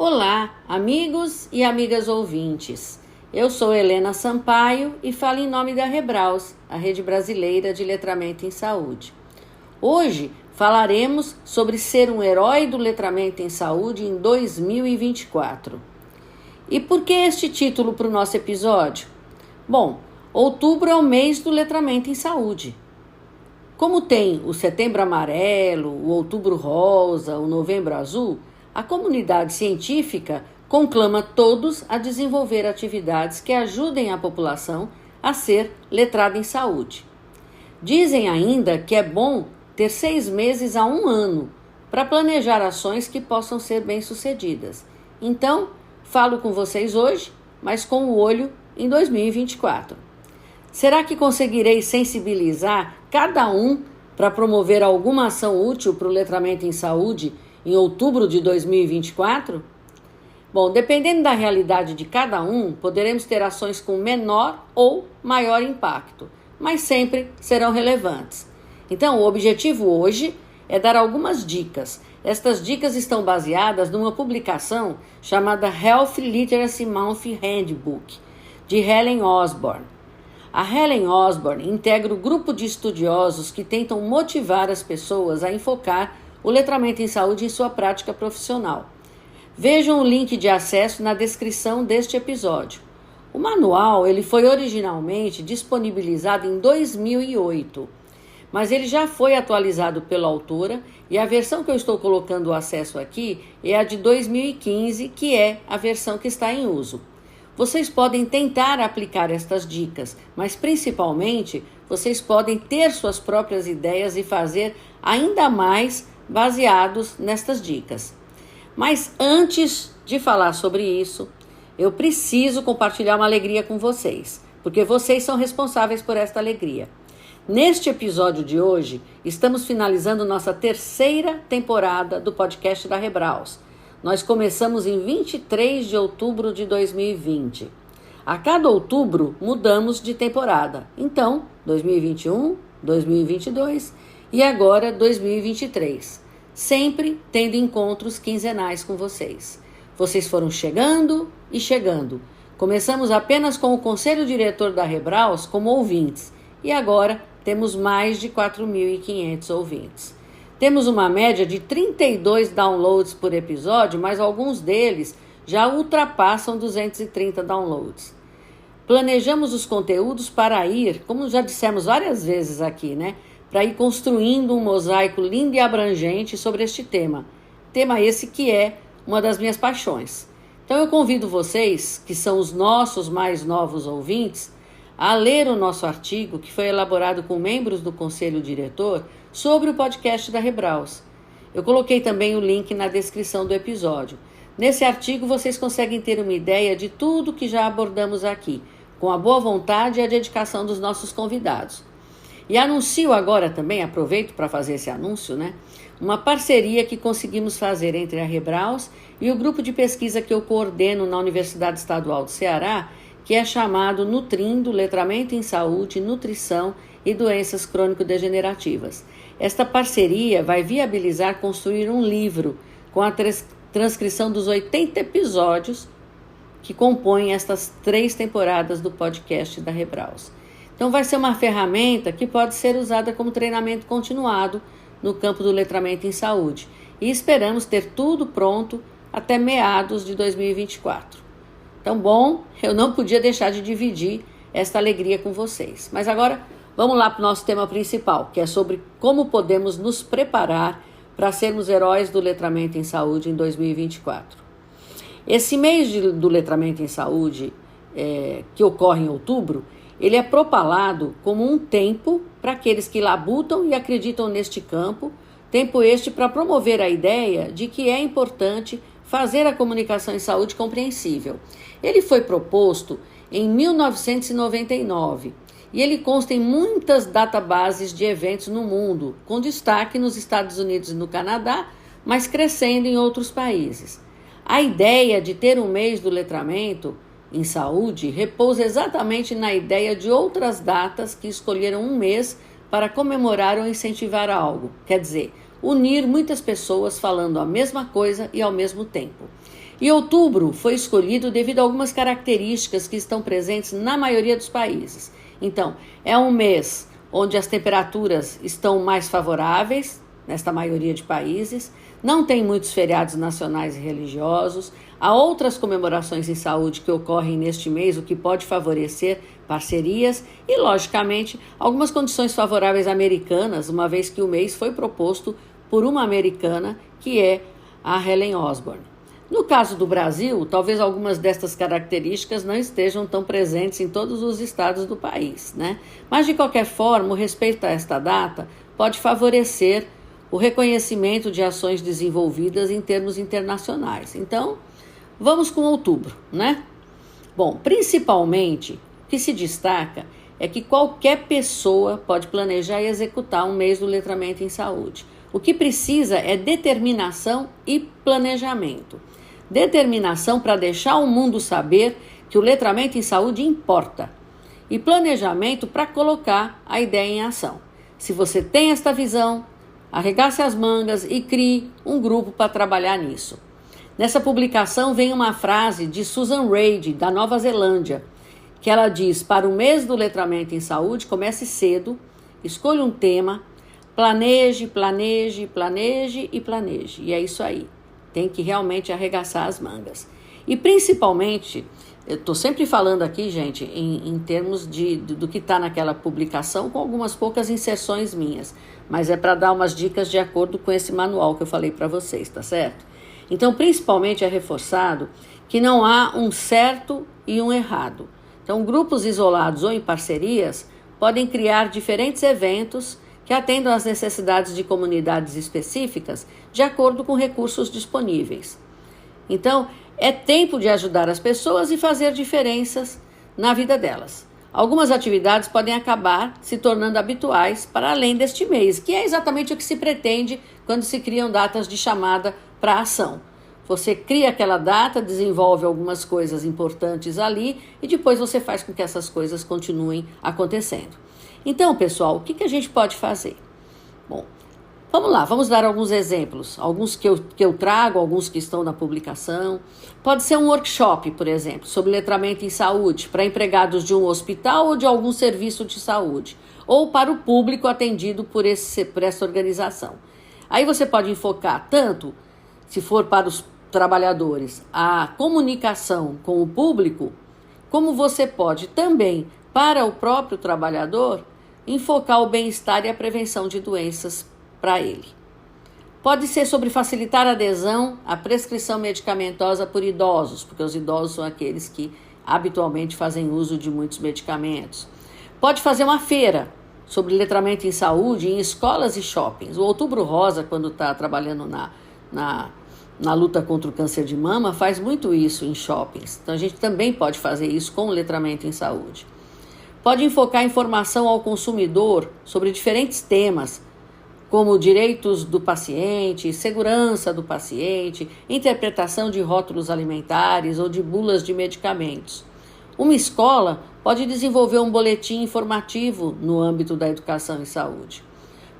Olá, amigos e amigas ouvintes. Eu sou Helena Sampaio e falo em nome da Rebraus, a Rede Brasileira de Letramento em Saúde. Hoje falaremos sobre ser um herói do letramento em saúde em 2024. E por que este título para o nosso episódio? Bom, outubro é o mês do letramento em saúde. Como tem o Setembro Amarelo, o Outubro Rosa, o Novembro Azul, a comunidade científica conclama todos a desenvolver atividades que ajudem a população a ser letrada em saúde. Dizem ainda que é bom ter 6 meses a 1 ano para planejar ações que possam ser bem-sucedidas. Então, falo com vocês hoje, mas com o olho em 2024. Será que conseguirei sensibilizar cada um para promover alguma ação útil para o letramento em saúde em outubro de 2024? Bom, dependendo da realidade de cada um, poderemos ter ações com menor ou maior impacto, mas sempre serão relevantes. Então, o objetivo hoje é dar algumas dicas. Estas dicas estão baseadas numa publicação chamada Health Literacy Month Handbook, de Helen Osborne. A Helen Osborne integra o grupo de estudiosos que tentam motivar as pessoas a enfocar o letramento em saúde em sua prática profissional. Vejam o link de acesso na descrição deste episódio. O manual ele foi originalmente disponibilizado em 2008, mas ele já foi atualizado pela autora e a versão que eu estou colocando o acesso aqui é a de 2015, que é a versão que está em uso. Vocês podem tentar aplicar estas dicas, mas principalmente vocês podem ter suas próprias ideias e fazer ainda mais baseados nestas dicas. Mas antes de falar sobre isso, eu preciso compartilhar uma alegria com vocês, porque vocês são responsáveis por esta alegria. Neste episódio de hoje, estamos finalizando nossa 3ª temporada do podcast da Rebraus. Nós começamos em 23 de outubro de 2020. A cada outubro, mudamos de temporada. Então, 2021, 2022 e agora 2023. Sempre tendo encontros quinzenais com vocês. Vocês foram chegando e chegando. Começamos apenas com o Conselho Diretor da Rebraus como ouvintes. E agora temos mais de 4.500 ouvintes. Temos uma média de 32 downloads por episódio, mas alguns deles já ultrapassam 230 downloads. Planejamos os conteúdos para ir, como já dissemos várias vezes aqui, para ir construindo um mosaico lindo e abrangente sobre este tema. Tema esse que é uma das minhas paixões. Então eu convido vocês, que são os nossos mais novos ouvintes, a ler o nosso artigo que foi elaborado com membros do Conselho Diretor sobre o podcast da Rebraus. Eu coloquei também o link na descrição do episódio. Nesse artigo vocês conseguem ter uma ideia de tudo que já abordamos aqui, com a boa vontade e a dedicação dos nossos convidados. E anuncio agora também, aproveito para fazer esse anúncio, uma parceria que conseguimos fazer entre a Rebraus e o grupo de pesquisa que eu coordeno na Universidade Estadual do Ceará, que é chamado Nutrindo, Letramento em Saúde, Nutrição e Doenças Crônico-Degenerativas. Esta parceria vai viabilizar construir um livro com a transcrição dos 80 episódios que compõem estas 3 temporadas do podcast da Rebraus. Então vai ser uma ferramenta que pode ser usada como treinamento continuado no campo do letramento em saúde. E esperamos ter tudo pronto até meados de 2024. Então, bom, eu não podia deixar de dividir esta alegria com vocês. Mas agora vamos lá para o nosso tema principal, que é sobre como podemos nos preparar para sermos heróis do letramento em saúde em 2024. Esse mês do letramento em saúde, que ocorre em outubro, ele é propalado como um tempo para aqueles que labutam e acreditam neste campo, tempo este para promover a ideia de que é importante fazer a comunicação em saúde compreensível. Ele foi proposto em 1999 e ele consta em muitas databases de eventos no mundo, com destaque nos Estados Unidos e no Canadá, mas crescendo em outros países. A ideia de ter um mês do letramento em saúde repousa exatamente na ideia de outras datas que escolheram um mês para comemorar ou incentivar algo. Quer dizer, unir muitas pessoas falando a mesma coisa e ao mesmo tempo. E outubro foi escolhido devido a algumas características que estão presentes na maioria dos países. Então, é um mês onde as temperaturas estão mais favoráveis, nesta maioria de países, não tem muitos feriados nacionais e religiosos, há outras comemorações em saúde que ocorrem neste mês, o que pode favorecer parcerias e, logicamente, algumas condições favoráveis americanas, uma vez que o mês foi proposto por uma americana, que é a Helen Osborne. No caso do Brasil, talvez algumas destas características não estejam tão presentes em todos os estados do país, né? Mas, de qualquer forma, o respeito a esta data pode favorecer o reconhecimento de ações desenvolvidas em termos internacionais. Então, vamos com outubro, né? Bom, principalmente, o que se destaca é que qualquer pessoa pode planejar e executar um mês do letramento em saúde. O que precisa é determinação e planejamento. Determinação para deixar o mundo saber que o letramento em saúde importa. E planejamento para colocar a ideia em ação. Se você tem esta visão, arregace as mangas e crie um grupo para trabalhar nisso. Nessa publicação vem uma frase de Susan Reid, da Nova Zelândia, que ela diz: para o mês do letramento em saúde, comece cedo, escolha um tema, planeje, planeje, planeje e planeje. E é isso aí. Tem que realmente arregaçar as mangas. E principalmente, eu estou sempre falando aqui, gente, em termos do que está naquela publicação, com algumas poucas inserções minhas. Mas é para dar umas dicas de acordo com esse manual que eu falei para vocês, tá certo? Então, principalmente é reforçado que não há um certo e um errado. Então, grupos isolados ou em parcerias podem criar diferentes eventos que atendam às necessidades de comunidades específicas de acordo com recursos disponíveis. Então, é tempo de ajudar as pessoas e fazer diferenças na vida delas. Algumas atividades podem acabar se tornando habituais para além deste mês, que é exatamente o que se pretende quando se criam datas de chamada para a ação. Você cria aquela data, desenvolve algumas coisas importantes ali e depois você faz com que essas coisas continuem acontecendo. Então, pessoal, o que a gente pode fazer? Bom, vamos lá, vamos dar alguns exemplos. Alguns que eu trago, alguns que estão na publicação. Pode ser um workshop, por exemplo, sobre letramento em saúde, para empregados de um hospital ou de algum serviço de saúde, ou para o público atendido por essa organização. Aí você pode enfocar tanto, se for para os trabalhadores, a comunicação com o público, como você pode também, para o próprio trabalhador, enfocar o bem-estar e a prevenção de doenças para ele. Pode ser sobre facilitar a adesão à prescrição medicamentosa por idosos, porque os idosos são aqueles que habitualmente fazem uso de muitos medicamentos. Pode fazer uma feira sobre letramento em saúde em escolas e shoppings. O Outubro Rosa, quando está trabalhando na luta contra o câncer de mama, faz muito isso em shoppings. Então a gente também pode fazer isso com o letramento em saúde. Pode enfocar informação ao consumidor sobre diferentes temas, como direitos do paciente, segurança do paciente, interpretação de rótulos alimentares ou de bulas de medicamentos. Uma escola pode desenvolver um boletim informativo no âmbito da educação em saúde.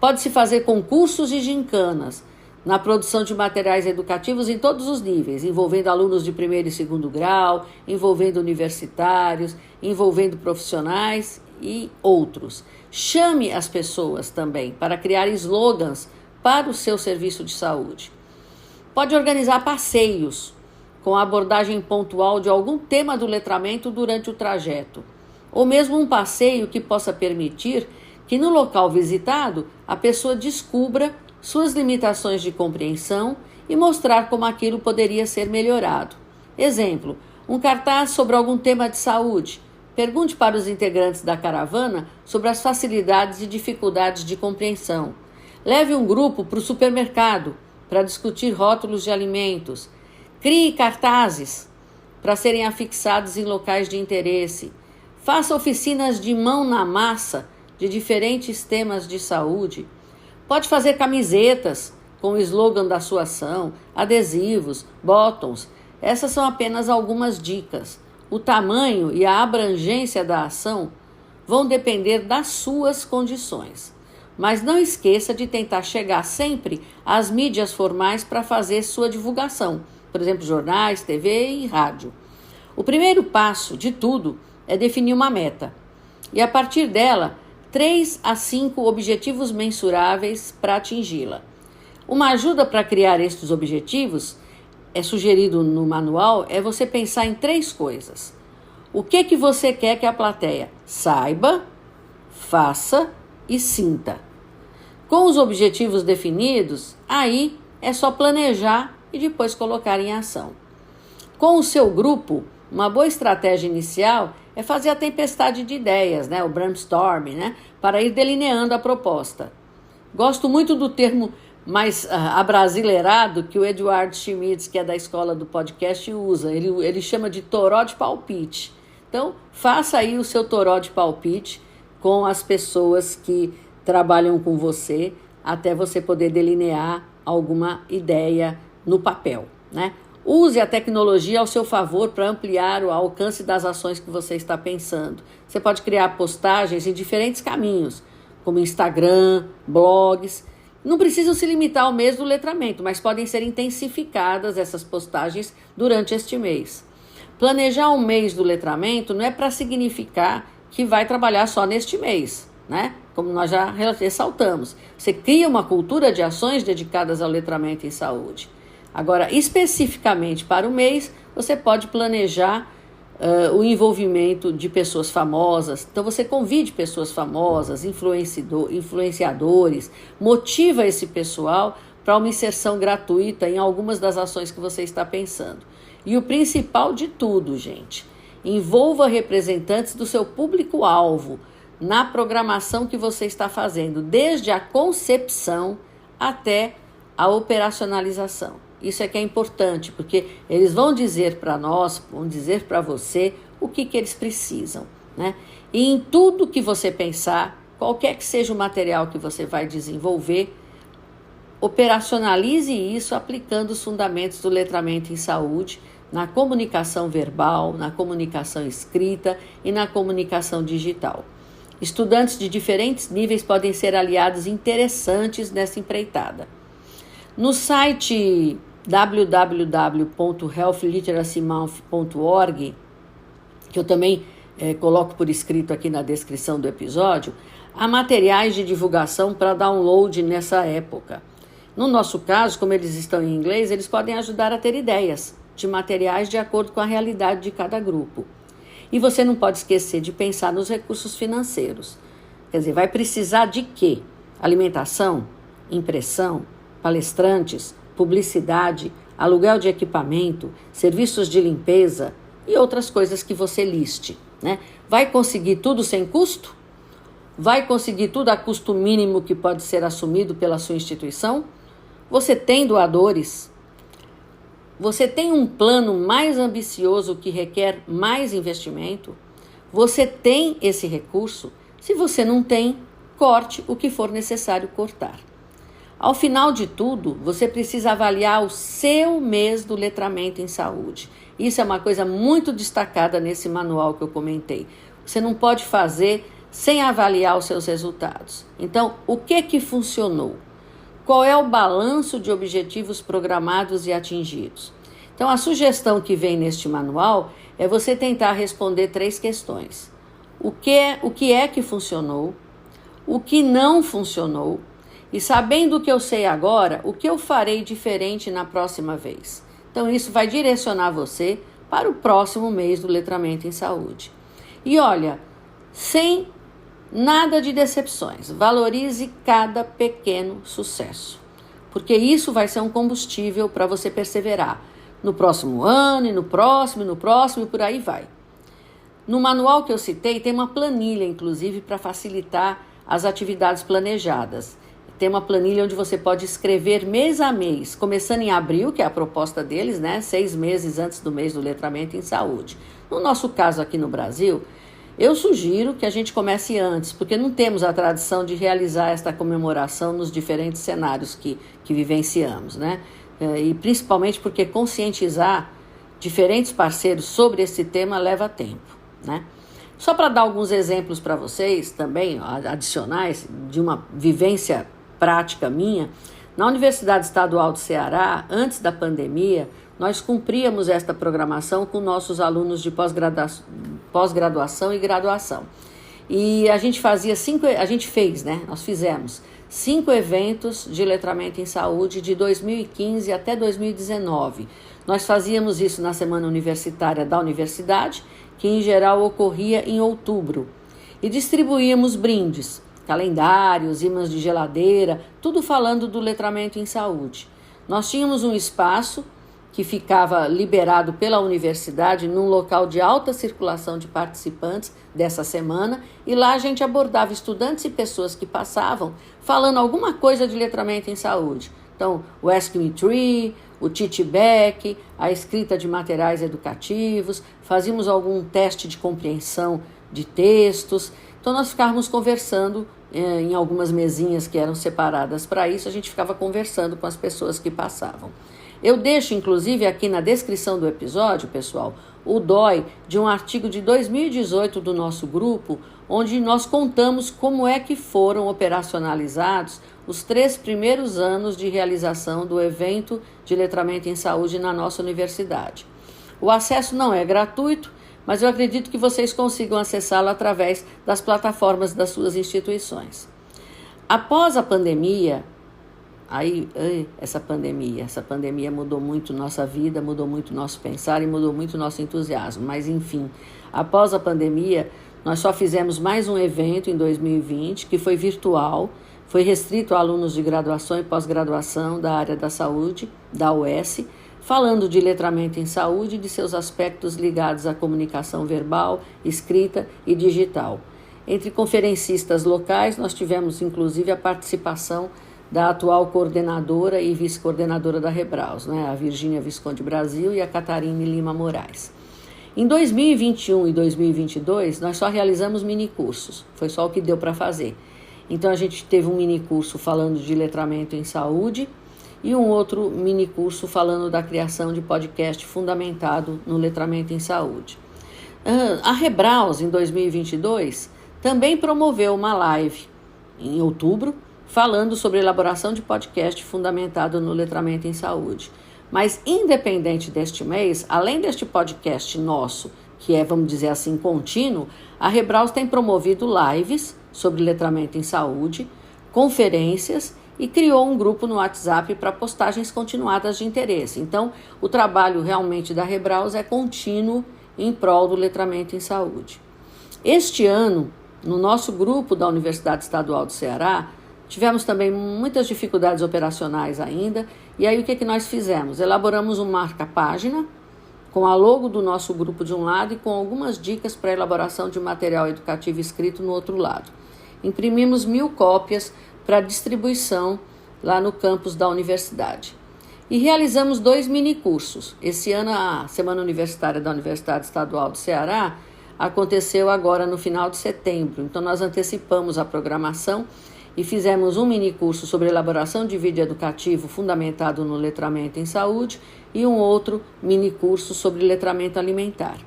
Pode-se fazer concursos e gincanas na produção de materiais educativos em todos os níveis, envolvendo alunos de primeiro e segundo grau, envolvendo universitários, envolvendo profissionais e outros. Chame as pessoas também para criar slogans para o seu serviço de saúde. Pode organizar passeios com a abordagem pontual de algum tema do letramento durante o trajeto, ou mesmo um passeio que possa permitir que no local visitado a pessoa descubra suas limitações de compreensão e mostrar como aquilo poderia ser melhorado. Exemplo, um cartaz sobre algum tema de saúde. Pergunte para os integrantes da caravana sobre as facilidades e dificuldades de compreensão. Leve um grupo para o supermercado para discutir rótulos de alimentos. Crie cartazes para serem afixados em locais de interesse. Faça oficinas de mão na massa de diferentes temas de saúde. Pode fazer camisetas com o slogan da sua ação, adesivos, bottoms. Essas são apenas algumas dicas. O tamanho e a abrangência da ação vão depender das suas condições. Mas não esqueça de tentar chegar sempre às mídias formais para fazer sua divulgação, por exemplo, jornais, TV e rádio. O primeiro passo de tudo é definir uma meta e, a partir dela, 3 a 5 objetivos mensuráveis para atingi-la. Uma ajuda para criar estes objetivos, é sugerido no manual, é você pensar em 3 coisas. O que você quer que a plateia saiba, faça e sinta. Com os objetivos definidos, aí é só planejar e depois colocar em ação. Com o seu grupo, uma boa estratégia inicial é fazer a tempestade de ideias, o brainstorming, para ir delineando a proposta. Gosto muito do termo mais abrasileirado que o Eduardo Schmitz, que é da escola do podcast, usa. Ele chama de toró de palpite. Então, faça aí o seu toró de palpite com as pessoas que trabalham com você, até você poder delinear alguma ideia no papel, Use a tecnologia ao seu favor para ampliar o alcance das ações que você está pensando. Você pode criar postagens em diferentes caminhos, como Instagram, blogs. Não precisam se limitar ao mês do letramento, mas podem ser intensificadas essas postagens durante este mês. Planejar um mês do letramento não é para significar que vai trabalhar só neste mês, Como nós já ressaltamos. Você cria uma cultura de ações dedicadas ao letramento em saúde. Agora, especificamente para o mês, você pode planejar o envolvimento de pessoas famosas. Então, você convide pessoas famosas, influenciadores, motiva esse pessoal para uma inserção gratuita em algumas das ações que você está pensando. E o principal de tudo, gente, envolva representantes do seu público-alvo na programação que você está fazendo, desde a concepção até a operacionalização. Isso é que é importante, porque eles vão dizer para nós, vão dizer para você o que eles precisam, E em tudo que você pensar, qualquer que seja o material que você vai desenvolver, operacionalize isso aplicando os fundamentos do letramento em saúde, na comunicação verbal, na comunicação escrita e na comunicação digital. Estudantes de diferentes níveis podem ser aliados interessantes nessa empreitada. No site www.healthliteracymonth.org, que eu também coloco por escrito aqui na descrição do episódio, há materiais de divulgação para download nessa época. No nosso caso, como eles estão em inglês, eles podem ajudar a ter ideias de materiais de acordo com a realidade de cada grupo. E você não pode esquecer de pensar nos recursos financeiros. Quer dizer, vai precisar de quê? Alimentação, impressão, palestrantes, publicidade, aluguel de equipamento, serviços de limpeza e outras coisas que você liste, Vai conseguir tudo sem custo? Vai conseguir tudo a custo mínimo que pode ser assumido pela sua instituição? Você tem doadores? Você tem um plano mais ambicioso que requer mais investimento? Você tem esse recurso? Se você não tem, corte o que for necessário cortar. Ao final de tudo, você precisa avaliar o seu mês do letramento em saúde. Isso é uma coisa muito destacada nesse manual que eu comentei. Você não pode fazer sem avaliar os seus resultados. Então, o que funcionou? Qual é o balanço de objetivos programados e atingidos? Então, a sugestão que vem neste manual é você tentar responder 3 questões. O que é que funcionou? O que não funcionou? E sabendo o que eu sei agora, o que eu farei diferente na próxima vez? Então, isso vai direcionar você para o próximo mês do letramento em saúde. E olha, sem nada de decepções, valorize cada pequeno sucesso, porque isso vai ser um combustível para você perseverar no próximo ano, e no próximo, e por aí vai. No manual que eu citei, tem uma planilha, inclusive, para facilitar as atividades planejadas. Tem uma planilha onde você pode escrever mês a mês, começando em abril, que é a proposta deles, 6 meses antes do mês do letramento em saúde. No nosso caso aqui no Brasil, eu sugiro que a gente comece antes, porque não temos a tradição de realizar esta comemoração nos diferentes cenários que vivenciamos, E principalmente porque conscientizar diferentes parceiros sobre esse tema leva tempo, Só para dar alguns exemplos para vocês também, adicionais, de uma vivência prática minha, na Universidade Estadual do Ceará, antes da pandemia, nós cumpríamos esta programação com nossos alunos de pós-graduação e graduação. E nós fizemos 5 eventos de letramento em saúde de 2015 até 2019. Nós fazíamos isso na Semana Universitária da Universidade, que em geral ocorria em outubro. E distribuíamos brindes, calendários, ímãs de geladeira, tudo falando do letramento em saúde. Nós tínhamos um espaço que ficava liberado pela universidade num local de alta circulação de participantes dessa semana, e lá a gente abordava estudantes e pessoas que passavam falando alguma coisa de letramento em saúde. Então, o Ask Me Tree, o Teach Back, a escrita de materiais educativos, fazíamos algum teste de compreensão de textos. Então, nós ficávamos conversando em algumas mesinhas que eram separadas para isso, a gente ficava conversando com as pessoas que passavam. Eu deixo, inclusive, aqui na descrição do episódio, pessoal, o DOI de um artigo de 2018 do nosso grupo, onde nós contamos como é que foram operacionalizados os 3 primeiros anos de realização do evento de letramento em saúde na nossa universidade. O acesso não é gratuito, mas eu acredito que vocês consigam acessá-lo através das plataformas das suas instituições. Após a pandemia, essa pandemia mudou muito nossa vida, mudou muito nosso pensar e mudou muito nosso entusiasmo. Mas, enfim, após a pandemia, nós só fizemos mais um evento em 2020, que foi virtual, foi restrito a alunos de graduação e pós-graduação da área da saúde, da UES, falando de letramento em saúde e de seus aspectos ligados à comunicação verbal, escrita e digital. Entre conferencistas locais, nós tivemos, inclusive, a participação da atual coordenadora e vice-coordenadora da Rebraus, a Virgínia Visconde Brasil e a Catarine Lima Moraes. Em 2021 e 2022, nós só realizamos minicursos, foi só o que deu para fazer. Então, a gente teve um minicurso falando de letramento em saúde e um outro minicurso falando da criação de podcast fundamentado no letramento em saúde. A Rebraus, em 2022, também promoveu uma live em outubro, falando sobre elaboração de podcast fundamentado no letramento em saúde. Mas, independente deste mês, além deste podcast nosso, que é, vamos dizer assim, contínuo, a Rebraus tem promovido lives sobre letramento em saúde, conferências e criou um grupo no WhatsApp para postagens continuadas de interesse. Então, o trabalho realmente da Rebraus é contínuo em prol do letramento em saúde. Este ano, no nosso grupo da Universidade Estadual do Ceará, tivemos também muitas dificuldades operacionais ainda, e aí o que nós fizemos? Elaboramos um marca-página com a logo do nosso grupo de um lado e com algumas dicas para a elaboração de material educativo escrito no outro lado. Imprimimos 1000 cópias para distribuição lá no campus da universidade. E realizamos 2 minicursos. Esse ano, a Semana Universitária da Universidade Estadual do Ceará aconteceu agora no final de setembro. Então, nós antecipamos a programação e fizemos um minicurso sobre elaboração de vídeo educativo fundamentado no letramento em saúde e um outro minicurso sobre letramento alimentar.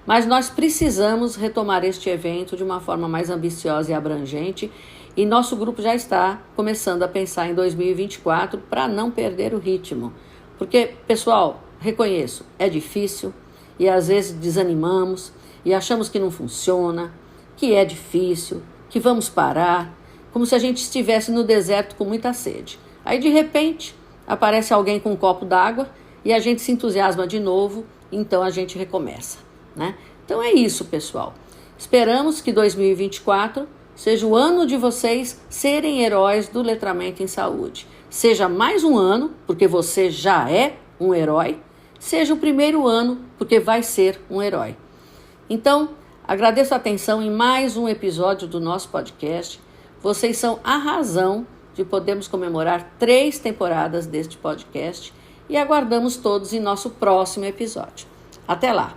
Mas nós precisamos retomar este evento de uma forma mais ambiciosa e abrangente, e nosso grupo já está começando a pensar em 2024 para não perder o ritmo. Porque, pessoal, reconheço, é difícil e às vezes desanimamos e achamos que não funciona, que é difícil, que vamos parar, como se a gente estivesse no deserto com muita sede. Aí, de repente, aparece alguém com um copo d'água e a gente se entusiasma de novo, então a gente recomeça, Então é isso, pessoal. Esperamos que 2024 seja o ano de vocês serem heróis do letramento em saúde. Seja mais um ano, porque você já é um herói, seja o primeiro ano, porque vai ser um herói. Então, agradeço a atenção em mais um episódio do nosso podcast. Vocês são a razão de podermos comemorar 3 temporadas deste podcast e aguardamos todos em nosso próximo episódio. Até lá!